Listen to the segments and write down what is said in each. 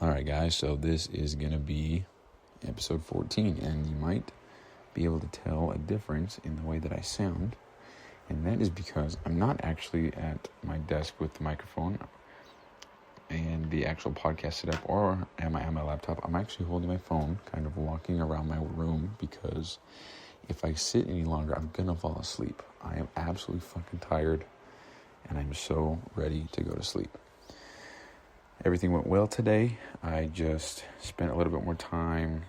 Alright guys, so this is going to be episode 14, and you might be able to tell a difference in the way that I sound, and that is because I'm not actually at my desk with the microphone and the actual podcast setup, or am I on my laptop. I'm actually holding my phone, kind of walking around my room, because if I sit any longer, I'm going to fall asleep. I am absolutely fucking tired, and I'm so ready to go to sleep. Everything went well today. I just spent a little bit more time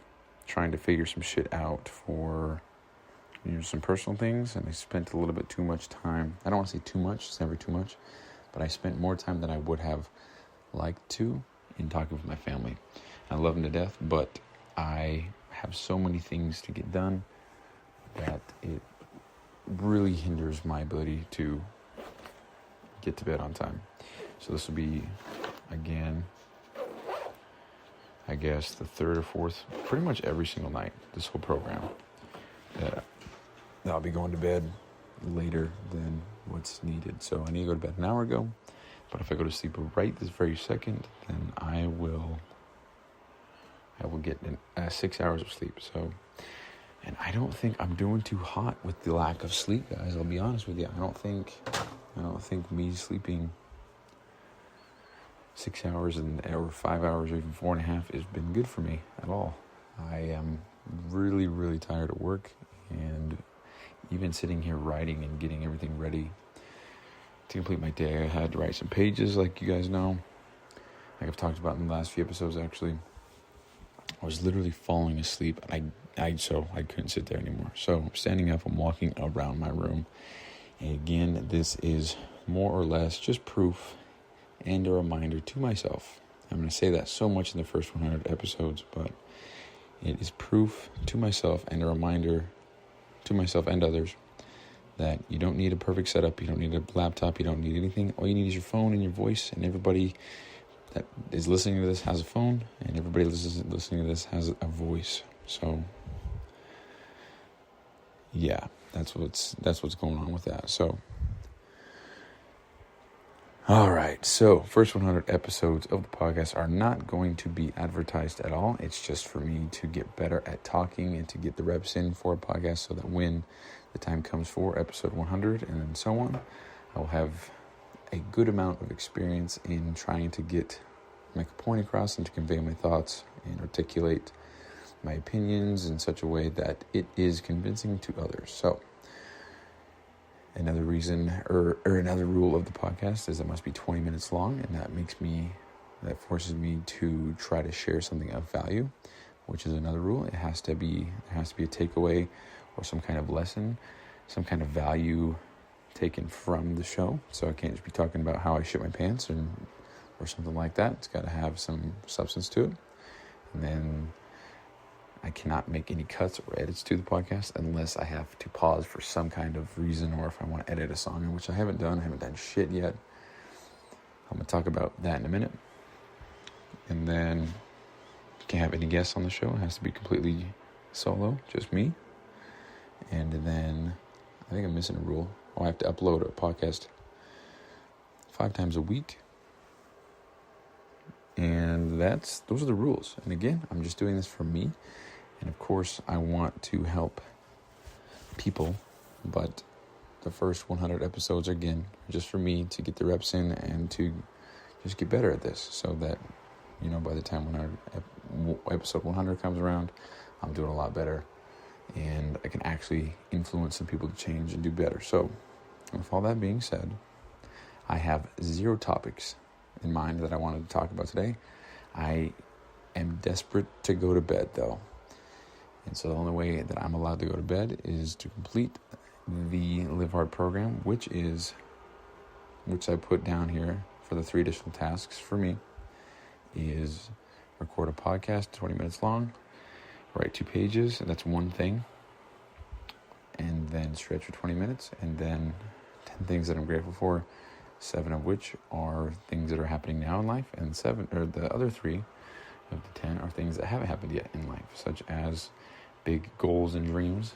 trying to figure some shit out for, some personal things, and I spent a little bit too much time. I don't want to say too much, it's never too much, but I spent more time than I would have liked to in talking with my family. I love them to death, but I have so many things to get done that it really hinders my ability to get to bed on time. So this will be, again, I guess the third or fourth, pretty much every single night, this whole program, that I'll be going to bed later than what's needed. So I need to go to bed an hour ago, but if I go to sleep right this very second, then I will get 6 hours of sleep. So, and I don't think I'm doing too hot with the lack of sleep, guys. I'll be honest with you. I don't think me sleeping 6 hours or 5 hours or even 4.5 has been good for me at all. I am really, really tired at work, and even sitting here writing and getting everything ready to complete my day, I had to write some pages, like you guys know, like I've talked about in the last few episodes. Actually, I was literally falling asleep, and I couldn't sit there anymore. So I'm standing up, I'm walking around my room, and again, this is more or less just proof and a reminder to myself. I'm going to say that so much in the first 100 episodes, but it is proof to myself and a reminder to myself and others that you don't need a perfect setup, you don't need a laptop, you don't need anything. All you need is your phone and your voice, and everybody that is listening to this has a phone, and everybody listening to this has a voice. So yeah, that's what's going on with that. So all right, so first 100 episodes of the podcast are not going to be advertised at all. It's just for me to get better at talking and to get the reps in for a podcast, so that when the time comes for episode 100 and then so on, I'll have a good amount of experience in trying to make a point across and to convey my thoughts and articulate my opinions in such a way that it is convincing to others. So another reason or another rule of the podcast is it must be 20 minutes long, and that forces me to try to share something of value, which is another rule. There has to be a takeaway or some kind of lesson, some kind of value taken from the show. So I can't just be talking about how I shit my pants or something like that. It's got to have some substance to it. And then I cannot make any cuts or edits to the podcast unless I have to pause for some kind of reason, or if I want to edit a song, which I haven't done. I haven't done shit yet. I'm going to talk about that in a minute. And then can't have any guests on the show. It has to be completely solo, just me. And then I think I'm missing a rule. I have to upload a podcast 5 times a week. And those are the rules. And again, I'm just doing this for me. And of course, I want to help people, but the first 100 episodes, again, are just for me to get the reps in and to just get better at this, so that, by the time episode 100 comes around, I'm doing a lot better, and I can actually influence some people to change and do better. So, with all that being said, I have 0 topics in mind that I wanted to talk about today. I am desperate to go to bed, though. And so the only way that I'm allowed to go to bed is to complete the Live Hard program, which I put down here for the 3 additional tasks for me, is record a podcast 20 minutes long, write 2 pages, and that's one thing, and then stretch for 20 minutes, and then 10 things that I'm grateful for, 7 of which are things that are happening now in life, and the other 3 of the 10 are things that haven't happened yet in life, such as big goals and dreams.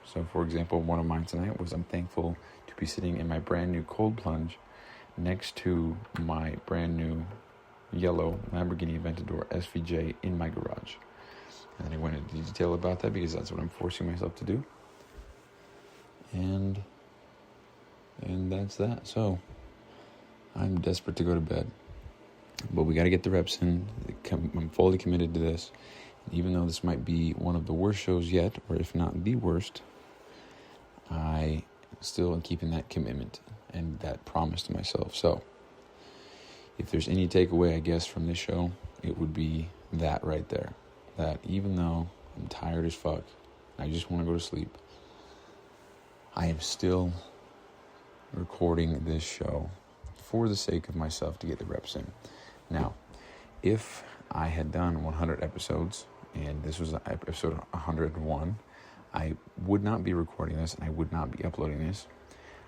So, for example, one of mine tonight was I'm thankful to be sitting in my brand new cold plunge next to my brand new yellow Lamborghini Aventador SVJ in my garage. And I went into detail about that because that's what I'm forcing myself to do. And that's that. So I'm desperate to go to bed. But we got to get the reps in. I'm fully committed to this. Even though this might be one of the worst shows yet, or if not the worst, I still am keeping that commitment and that promise to myself. So if there's any takeaway, I guess, from this show, it would be that right there. That even though I'm tired as fuck, I just want to go to sleep, I am still recording this show for the sake of myself to get the reps in. Now, if I had done 100 episodes, and this was episode 101, I would not be recording this, and I would not be uploading this.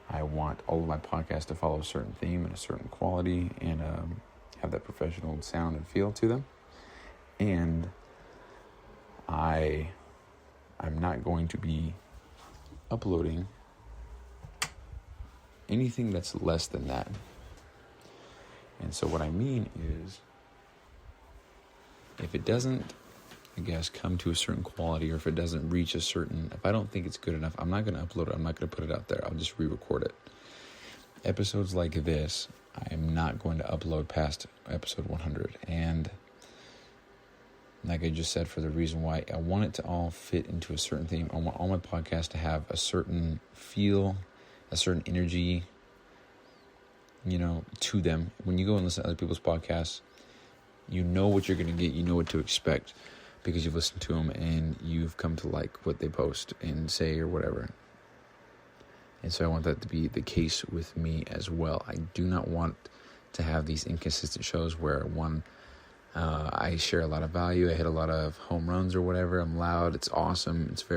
I want all of my podcasts to follow a certain theme and a certain quality, and have that professional sound and feel to them. And I'm not going to be uploading anything that's less than that. And so what I mean is, if it doesn't, I guess, come to a certain quality, or if it doesn't reach a certain, if I don't think it's good enough, I'm not going to upload it. I'm not going to put it out there. I'll just re-record it. Episodes like this, I am not going to upload past episode 100. And like I just said, for the reason why I want it to all fit into a certain theme. I want all my podcasts to have a certain feel, a certain energy, to them. When you go and listen to other people's podcasts, you know what you're going to get. You know what to expect because you've listened to them and you've come to like what they post and say or whatever. And so I want that to be the case with me as well. I do not want to have these inconsistent shows where I share a lot of value, I hit a lot of home runs or whatever, I'm loud, it's awesome, it's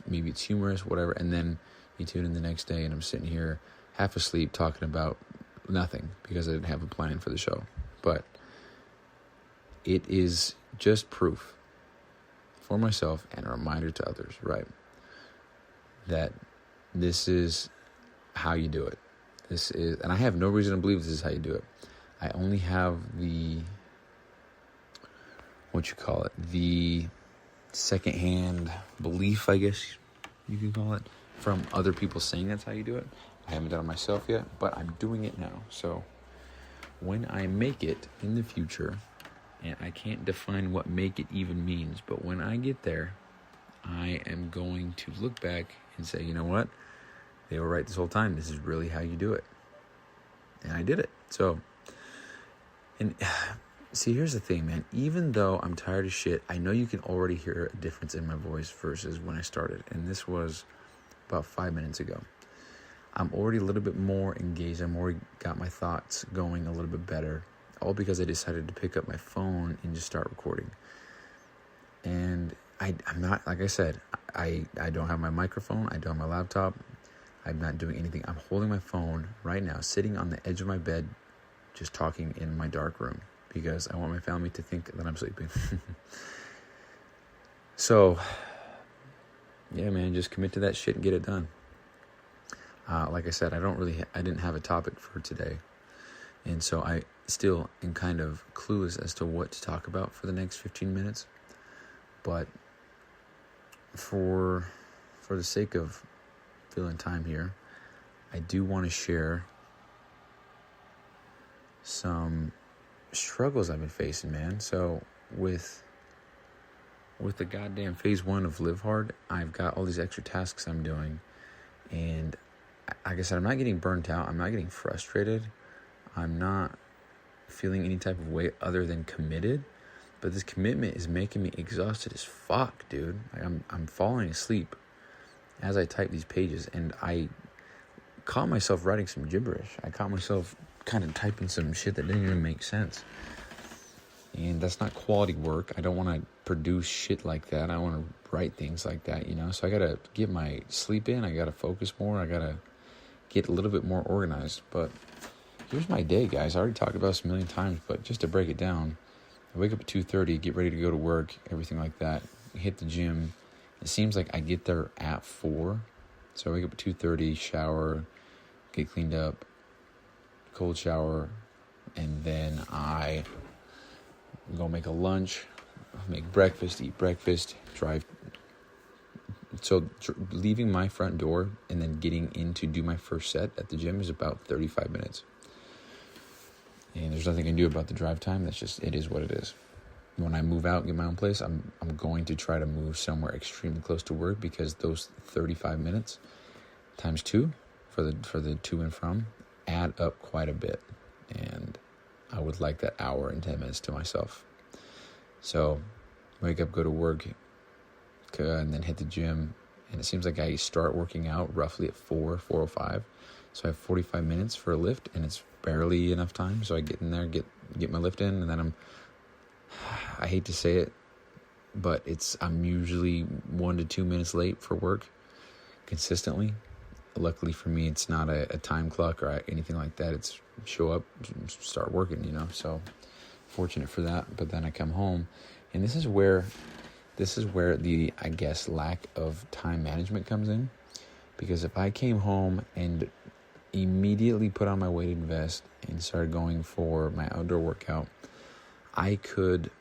maybe it's humorous, whatever, and then you tune in the next day and I'm sitting here half asleep talking about nothing because I didn't have a plan for the show. But it is just proof for myself and a reminder to others, right, that this is how you do it. And I have no reason to believe this is how you do it. I only have the secondhand belief, I guess you could call it, from other people saying that's how you do it. I haven't done it myself yet, but I'm doing it now. So when I make it in the future, and I can't define what make it even means, but when I get there, I am going to look back and say, you know what? They were right this whole time. This is really how you do it. And I did it. So, and see, here's the thing, man. Even though I'm tired as shit, I know you can already hear a difference in my voice versus when I started. And this was about 5 minutes ago. I'm already a little bit more engaged. I'm already got my thoughts going a little bit better. All because I decided to pick up my phone and just start recording. And I'm not, like I said, I don't have my microphone. I don't have my laptop. I'm not doing anything. I'm holding my phone right now, sitting on the edge of my bed, just talking in my dark room because I want my family to think that I'm sleeping. So, yeah, man, just commit to that shit and get it done. Like I said, I didn't have a topic for today. And so I still am kind of clueless as to what to talk about for the next 15 minutes. But for the sake of filling time here, I do want to share some struggles I've been facing, man. So with the goddamn phase 1 of Live Hard, I've got all these extra tasks I'm doing. And like I said, I'm not getting burnt out. I'm not getting frustrated. I'm not feeling any type of way other than committed. But this commitment is making me exhausted as fuck, dude. Like I'm falling asleep as I type these pages, and I caught myself writing some gibberish. I caught myself kind of typing some shit that didn't even make sense. And that's not quality work. I don't want to produce shit like that. I want to write things like that, So I got to get my sleep in. I got to focus more. I got to get a little bit more organized. But here's my day, guys. I already talked about this a million times, but just to break it down, I wake up at 2:30, get ready to go to work, everything like that, hit the gym. It seems like I get there at 4. So I wake up at 2:30, shower, get cleaned up, cold shower, and then I go make a lunch, make breakfast, eat breakfast, drive. So leaving my front door and then getting in to do my first set at the gym is about 35 minutes. And there's nothing I can do about the drive time. It is what it is. When I move out and get my own place, I'm going to try to move somewhere extremely close to work, because those 35 minutes times 2 for the to and from add up quite a bit. And I would like that hour and 10 minutes to myself. So wake up, go to work, and then hit the gym. And it seems like I start working out roughly at 4:05. So I have 45 minutes for a lift, and it's barely enough time. So I get in there, get my lift in, and then I hate to say it, but I'm usually 1 to 2 minutes late for work consistently. Luckily for me, it's not a time clock or anything like that. It's show up, start working, So fortunate for that. But then I come home, and this is where the, I guess, lack of time management comes in. Because if I came home and immediately put on my weighted vest and started going for my outdoor workout, I could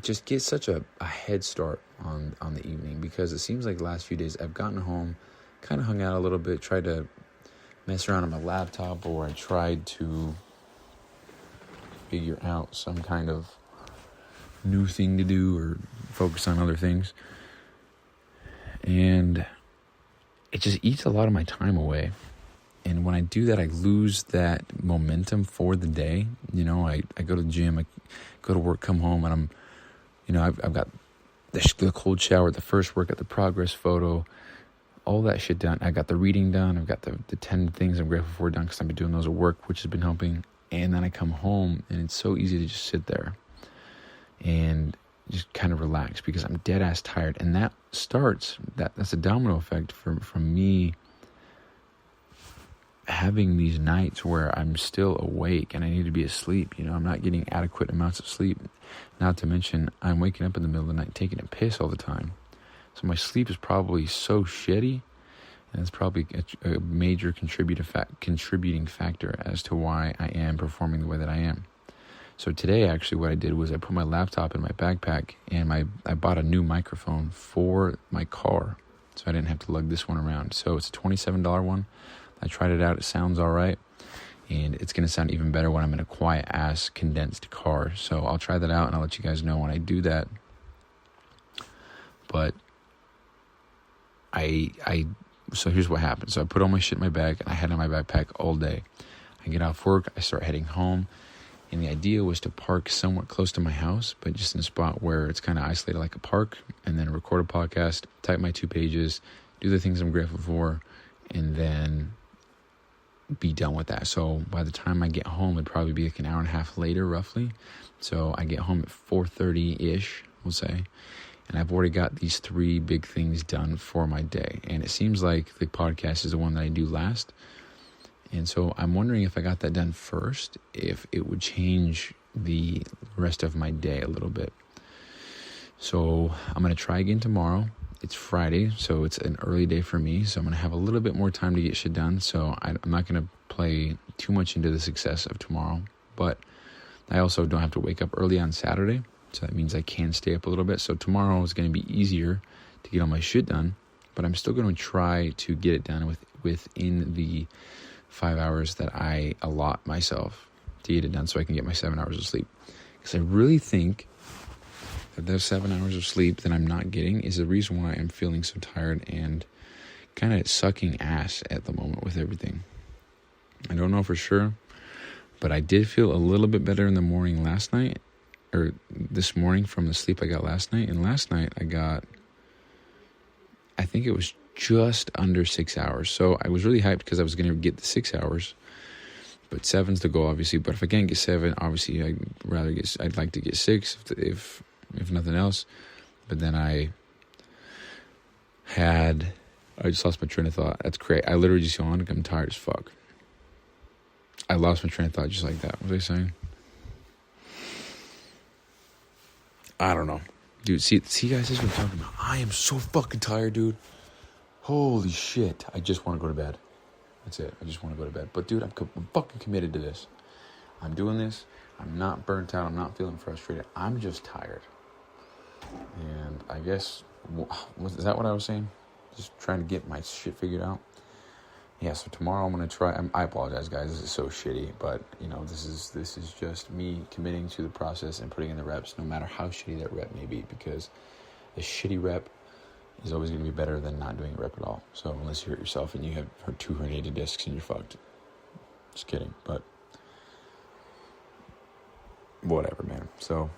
just get such a head start on the evening. Because it seems like the last few days I've gotten home, kind of hung out a little bit, tried to mess around on my laptop, or I tried to figure out some kind of new thing to do or focus on other things. And it just eats a lot of my time away. And when I do that, I lose that momentum for the day. I go to the gym, I go to work, come home, and I've got the cold shower, the first workout, the progress photo, all that shit done. I got the reading done. I've got the 10 things I'm grateful for done, because I've been doing those at work, which has been helping. And then I come home, and it's so easy to just sit there and just kind of relax, because I'm dead ass tired. And that's a domino effect from me having these nights where I'm still awake and I need to be asleep. I'm not getting adequate amounts of sleep. Not to mention, I'm waking up in the middle of the night taking a piss all the time. So my sleep is probably so shitty, and it's probably a major contributing factor as to why I am performing the way that I am. So today, actually, what I did was I put my laptop in my backpack, and I bought a new microphone for my car, so I didn't have to lug this one around. So it's a $27 one. I tried it out. It sounds all right, and it's going to sound even better when I'm in a quiet-ass, condensed car. So I'll try that out, and I'll let you guys know when I do that. But so here's what happened. So I put all my shit in my bag, and I had it in my backpack all day. I get off work, I start heading home, and the idea was to park somewhat close to my house, but just in a spot where it's kind of isolated like a park, and then record a podcast, type my 2 pages, do the things I'm grateful for, and then be done with that. So by the time I get home, it'd probably be like an hour and a half later, roughly. So I get home at 4:30-ish, we'll say, and I've already got these 3 big things done for my day. And it seems like the podcast is the one that I do last. And so I'm wondering, if I got that done first, if it would change the rest of my day a little bit. So I'm going to try again tomorrow. It's Friday, so it's an early day for me. So I'm going to have a little bit more time to get shit done. So I'm not going to play too much into the success of tomorrow. But I also don't have to wake up early on Saturday. So that means I can stay up a little bit. So tomorrow is going to be easier to get all my shit done. But I'm still going to try to get it done within the 5 hours that I allot myself to get it done, so I can get my 7 hours of sleep. Because I really think that those 7 hours of sleep that I'm not getting is the reason why I'm feeling so tired and kind of sucking ass at the moment with everything. I don't know for sure, but I did feel a little bit better in the morning last night, or this morning, from the sleep I got last night. And last night I think it was just under 6 hours. So I was really hyped because I was going to get the 6 hours, but 7's the goal, obviously. But if I can't get 7, obviously I'd like to get 6 if nothing else. But then I just lost my train of thought. That's great. I literally just yawned. I'm tired as fuck. I lost my train of thought just like that. What was I saying? I don't know. Dude, see guys, this is what I'm talking about. I am so fucking tired, dude. Holy shit. I just want to go to bed. That's it. I just want to go to bed. But dude, I'm fucking committed to this. I'm doing this. I'm not burnt out. I'm not feeling frustrated. I'm just tired. And I guess, is that what I was saying? Just trying to get my shit figured out. Yeah, so tomorrow I'm going to try. I apologize, guys. This is so shitty. But, this is just me committing to the process and putting in the reps, no matter how shitty that rep may be. Because a shitty rep is always going to be better than not doing a rep at all. So unless you hurt yourself and you have 2 herniated discs and you're fucked. Just kidding. But whatever, man. So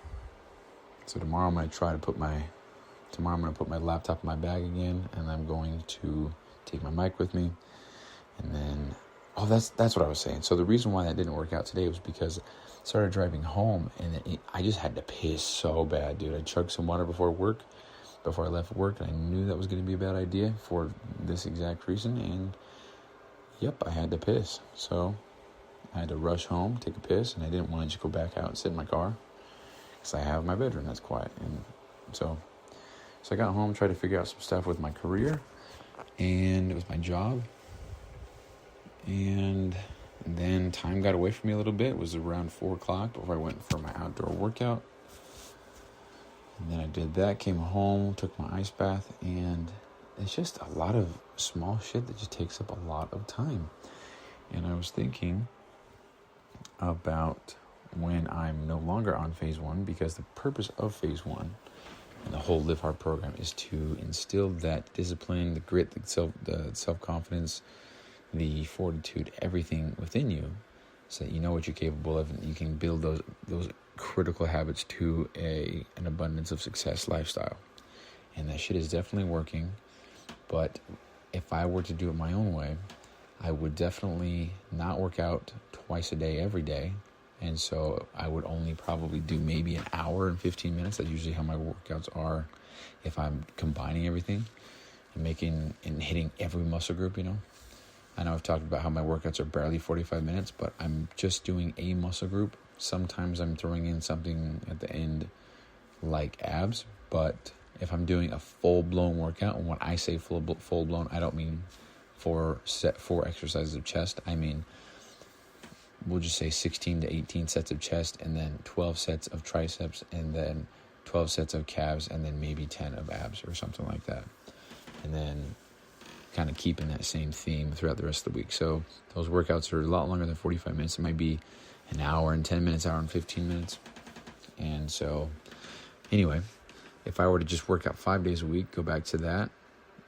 tomorrow I'm going to put my laptop in my bag again, and I'm going to take my mic with me. And then, that's what I was saying. So the reason why that didn't work out today was because I started driving home, and I just had to piss so bad, dude. I chugged some water before I left work, and I knew that was going to be a bad idea for this exact reason. And yep, I had to piss. So I had to rush home, take a piss, and I didn't want to just go back out and sit in my car because I have my bedroom that's quiet. And so I got home, tried to figure out some stuff with my career and with my job. And then time got away from me a little bit. It was around 4 o'clock before I went for my outdoor workout. And then I did that, came home, took my ice bath, and it's just a lot of small shit that just takes up a lot of time. And I was thinking about when I'm no longer on phase 1, because the purpose of phase 1 and the whole Live Hard program is to instill that discipline, the grit, the self-confidence, the fortitude, everything within you, so that you know what you're capable of, and you can build those critical habits to an abundance of success lifestyle. And that shit is definitely working. But if I were to do it my own way, I would definitely not work out twice a day every day. And so I would only probably do maybe an hour and 15 minutes. That's usually how my workouts are if I'm combining everything and hitting every muscle group, I know I've talked about how my workouts are barely 45 minutes, but I'm just doing a muscle group. Sometimes I'm throwing in something at the end like abs, but if I'm doing a full-blown workout, and when I say full-blown, I don't mean 4 exercises of chest. I mean, we'll just say 16 to 18 sets of chest, and then 12 sets of triceps, and then 12 sets of calves, and then maybe 10 of abs or something like that. And then kind of keeping that same theme throughout the rest of the week. So those workouts are a lot longer than 45 minutes. It might be an hour and 10 minutes, hour and 15 minutes. And so anyway, if I were to just work out 5 days a week, go back to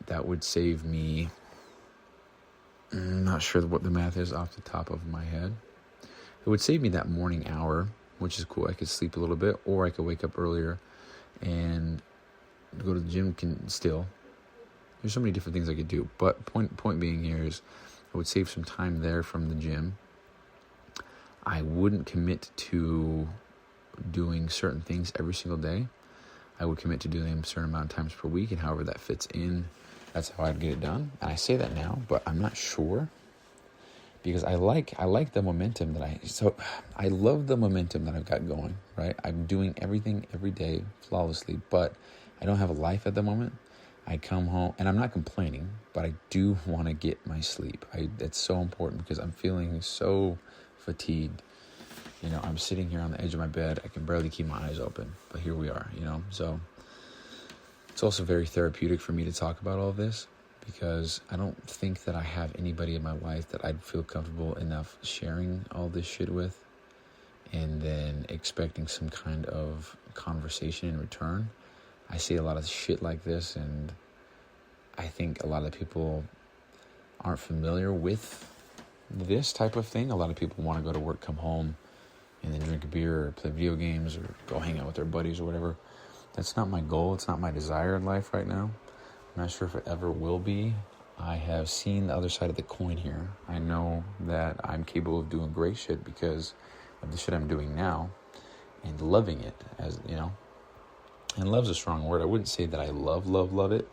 that would save me, I'm not sure what the math is off the top of my head. It would save me that morning hour, which is cool. I could sleep a little bit, or I could wake up earlier and go to the gym still. There's so many different things I could do, but point being here is I would save some time there from the gym. I wouldn't commit to doing certain things every single day. I would commit to doing them a certain amount of times per week, and however that fits in, that's how I'd get it done. And I say that now, but I'm not sure, because I like the momentum I love the momentum that I've got going, right? I'm doing everything every day flawlessly, but I don't have a life at the moment. I come home, and I'm not complaining, but I do want to get my sleep. It's so important because I'm feeling so fatigued. I'm sitting here on the edge of my bed. I can barely keep my eyes open, but here we are, So it's also very therapeutic for me to talk about all of this, because I don't think that I have anybody in my life that I'd feel comfortable enough sharing all this shit with and then expecting some kind of conversation in return. I see a lot of shit like this, and I think a lot of people aren't familiar with this type of thing. A lot of people want to go to work, come home, and then drink a beer or play video games or go hang out with their buddies or whatever. That's not my goal. It's not my desire in life right now. I'm not sure if it ever will be. I have seen the other side of the coin here. I know that I'm capable of doing great shit because of the shit I'm doing now and loving it, as And love's a strong word. I wouldn't say that I love it,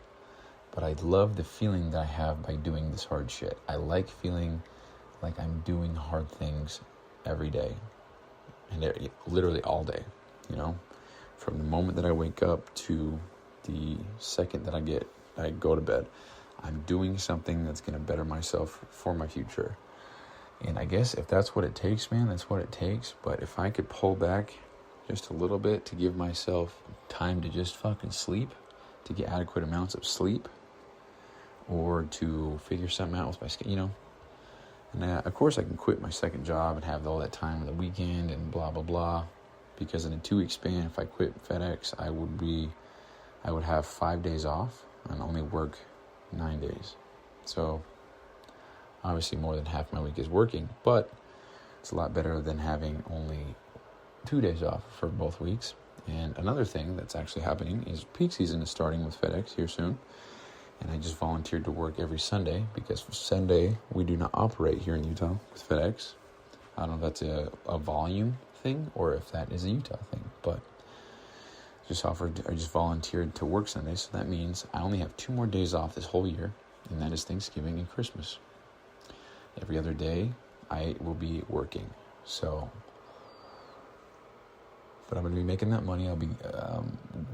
but I love the feeling that I have by doing this hard shit. I like feeling like I'm doing hard things every day, and literally all day, from the moment that I wake up to the second that I go to bed. I'm doing something that's going to better myself for my future. And I guess if that's what it takes, man, that's what it takes. But if I could pull back just a little bit to give myself time to just fucking sleep, to get adequate amounts of sleep, or to figure something out with my skin, And of course I can quit my second job and have all that time on the weekend and blah, blah, blah. Because in a 2-week span, if I quit FedEx, I would have 5 days off and only work 9 days. So obviously more than half my week is working, but it's a lot better than having only 2 days off for both weeks. And another thing that's actually happening is peak season is starting with FedEx here soon. And I just volunteered to work every Sunday because for Sunday we do not operate here in Utah with FedEx. I don't know if that's a volume thing or if that is a Utah thing, but I just volunteered to work Sunday. So that means I only have 2 more days off this whole year, and that is Thanksgiving and Christmas. Every other day I will be working. But I'm going to be making that money. I'll be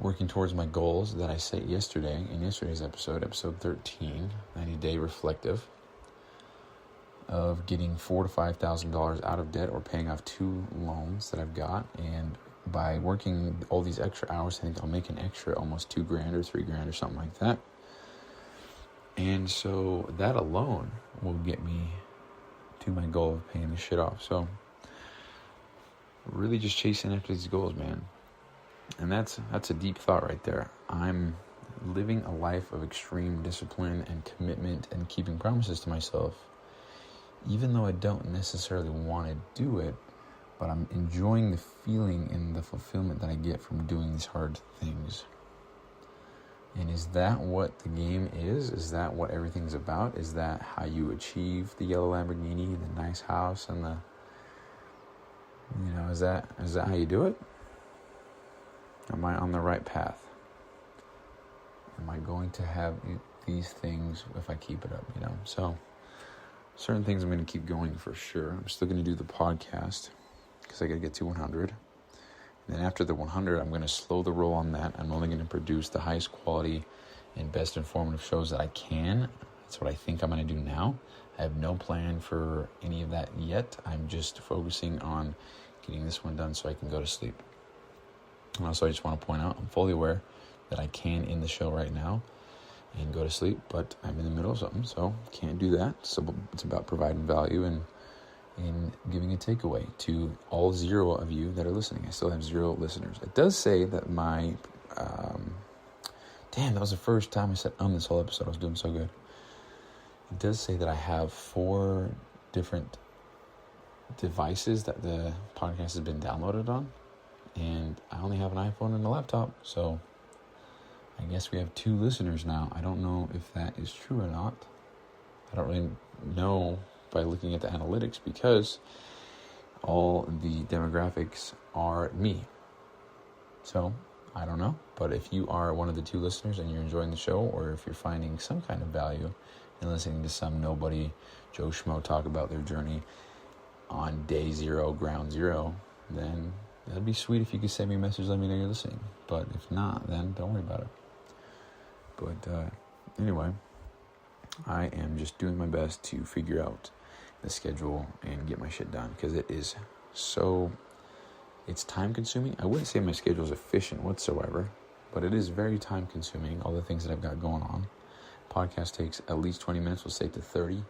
working towards my goals that I set in yesterday's episode 13, 90-day reflective, of getting $4,000 to $5,000 out of debt or paying off 2 loans that I've got. And by working all these extra hours, I think I'll make an extra almost $2,000 or $3,000 or something like that. And so that alone will get me to my goal of paying this shit off. So really just chasing after these goals, man. And that's a deep thought right there. I'm living a life of extreme discipline and commitment and keeping promises to myself, even though I don't necessarily want to do it, but I'm enjoying the feeling and the fulfillment that I get from doing these hard things. And is that what the game is? Is that what everything's about? Is that how you achieve the yellow Lamborghini, the nice house, and the is that how you do it? Am I on the right path? Am I going to have these things if I keep it up, So certain things I'm going to keep going for sure. I'm still going to do the podcast because I got to get to 100. And then after the 100, I'm going to slow the roll on that. I'm only going to produce the highest quality and best informative shows that I can. That's what I think I'm going to do now. I have no plan for any of that yet. I'm just focusing on getting this one done so I can go to sleep. And also, I just want to point out, I'm fully aware that I can end the show right now and go to sleep, but I'm in the middle of something, so can't do that. So it's about providing value and giving a takeaway to all 0 of you that are listening. I still have 0 listeners. It does say that my... that was the first time I said this whole episode. I was doing so good. It does say that I have 4 different devices that the podcast has been downloaded on, and I only have an iPhone and a laptop, so I guess we have 2 listeners now. I don't know if that is true or not. I don't really know by looking at the analytics because all the demographics are me. So I don't know, but if you are one of the 2 listeners and you're enjoying the show, or if you're finding some kind of value in listening to some nobody Joe Schmo talk about their journey on day 0, ground 0, then that'd be sweet if you could send me a message, let me know you're listening. But if not, then don't worry about it. But anyway, I am just doing my best to figure out the schedule and get my shit done, because it's time consuming. I wouldn't say my schedule is efficient whatsoever, but it is very time consuming, all the things that I've got going on. Podcast takes at least 20 minutes, we'll say to 30.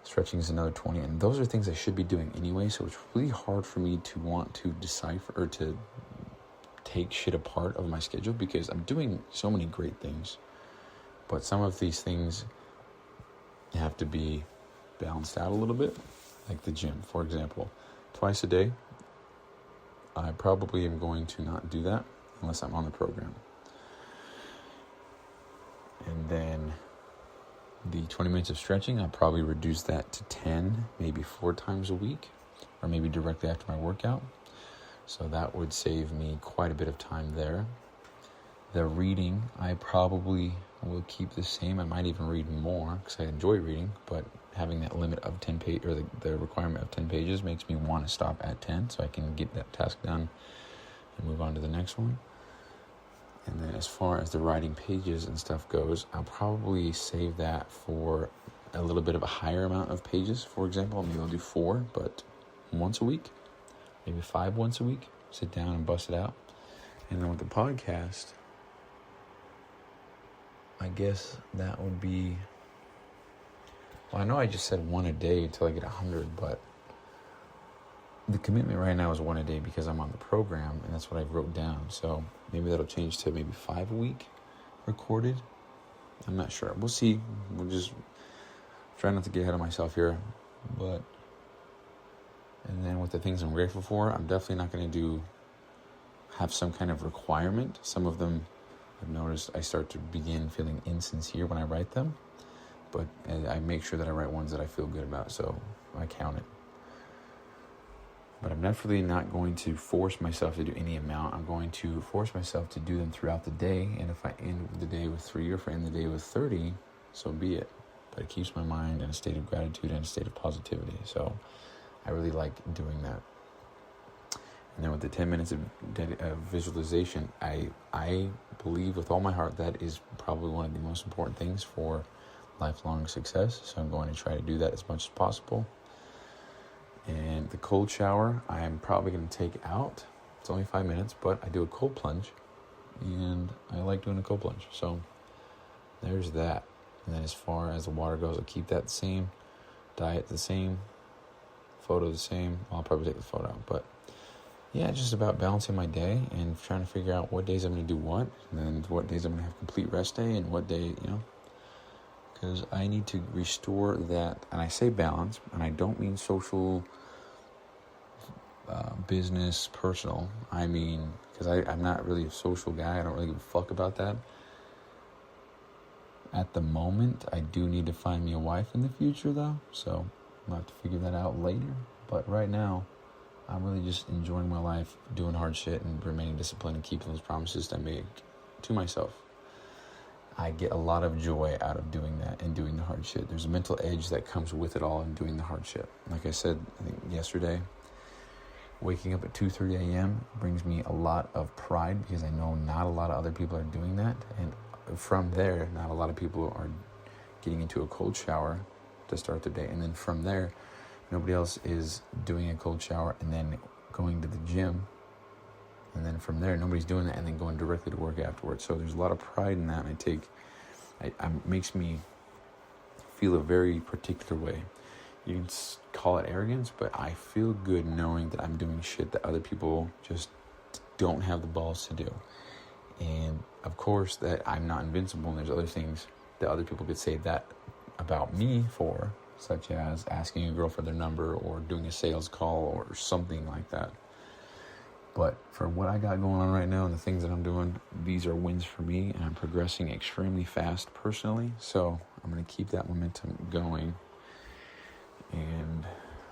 Stretching is another 20, and those are things I should be doing anyway, so it's really hard for me to want to decipher or to take shit apart of my schedule, because I'm doing so many great things, but some of these things have to be balanced out a little bit, like the gym, for example. Twice a day, I probably am going to not do that unless I'm on the program. And then the 20 minutes of stretching, I'll probably reduce that to 10, maybe 4 times a week, or maybe directly after my workout. So that would save me quite a bit of time there. The reading, I probably will keep the same. I might even read more because I enjoy reading, but having that limit of 10 pages, or the requirement of 10 pages, makes me want to stop at 10 so I can get that task done and move on to the next one. And then as far as the writing pages and stuff goes, I'll probably save that for a little bit of a higher amount of pages. For example, maybe I'll do 4, but once a week, maybe 5 once a week. Sit down and bust it out. And then with the podcast, I guess that would be, well, I know I just said 1 a day until I get 100, but the commitment right now is 1 a day because I'm on the program, and that's what I wrote down. So maybe that'll change to maybe 5 a week recorded. I'm not sure. We'll see. We'll just try not to get ahead of myself here. But, and then with the things I'm grateful for, I'm definitely not going to have some kind of requirement. Some of them, I've noticed I start to begin feeling insincere when I write them. But I make sure that I write ones that I feel good about, so I count it. But I'm definitely not going to force myself to do any amount. I'm going to force myself to do them throughout the day. And if I end the day with 3 or if I end the day with 30, so be it. But it keeps my mind in a state of gratitude and a state of positivity. So I really like doing that. And then with the 10 minutes of visualization, I believe with all my heart that is probably one of the most important things for lifelong success. So I'm going to try to do that as much as possible. And the cold shower, I'm probably going to take out. It's only 5 minutes, but I do a cold plunge. And I like doing a cold plunge. So there's that. And then as far as the water goes, I'll keep that the same. Diet the same. Photo the same. Well, I'll probably take the photo out. But yeah, just about balancing my day and trying to figure out what days I'm going to do what. And then what days I'm going to have complete rest day and what day, because I need to restore that. And I say balance, and I don't mean social, business, personal. I mean, because I'm not really a social guy. I don't really give a fuck about that. At the moment, I do need to find me a wife in the future, though. So I'll have to figure that out later. But right now, I'm really just enjoying my life, doing hard shit, and remaining disciplined and keeping those promises that I make to myself. I get a lot of joy out of doing that and doing the hard shit. There's a mental edge that comes with it all and doing the hard shit. Like I said, I think yesterday, waking up at 2:30 a.m. brings me a lot of pride because I know not a lot of other people are doing that. And from there, not a lot of people are getting into a cold shower to start their day. And then from there, nobody else is doing a cold shower and then going to the gym. And then from there, nobody's doing that and then going directly to work afterwards. So there's a lot of pride in that. And it makes me feel a very particular way. You can call it arrogance, but I feel good knowing that I'm doing shit that other people just don't have the balls to do. And of course that I'm not invincible, and there's other things that other people could say that about me for, such as asking a girl for their number or doing a sales call or something like that. But for what I got going on right now and the things that I'm doing, these are wins for me, and I'm progressing extremely fast personally. So I'm going to keep that momentum going, and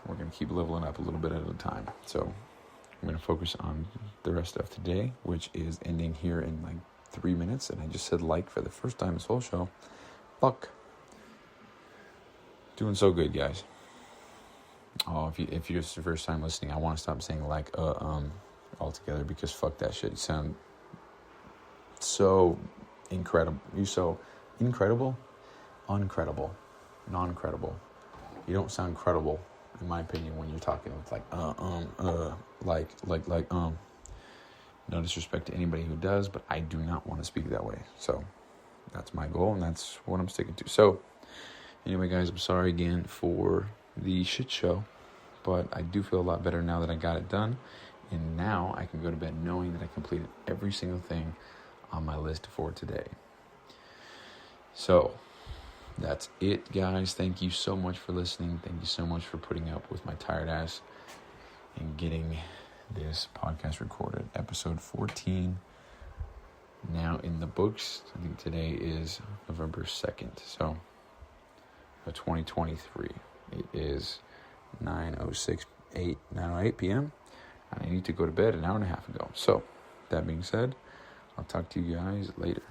we're going to keep leveling up a little bit at a time. So I'm going to focus on the rest of today, which is ending here in like 3 minutes. And I just said for the first time this whole show. Fuck. Doing so good, guys. Oh, if you're just the first time listening, I want to stop saying altogether, because fuck that shit. You sound so incredible. You're so incredible, uncredible, non-credible. You don't sound credible, in my opinion, when you're talking with no disrespect to anybody who does, but I do not want to speak that way. So that's my goal, and that's what I'm sticking to. So anyway, guys, I'm sorry again for the shit show, but I do feel a lot better now that I got it done. And now I can go to bed knowing that I completed every single thing on my list for today. So that's it, guys. Thank you so much for listening. Thank you so much for putting up with my tired ass and getting this podcast recorded. Episode 14 now in the books. I think today is November 2nd. So 2023. It is 9:08 p.m. and I need to go to bed an hour and a half ago. So that being said, I'll talk to you guys later.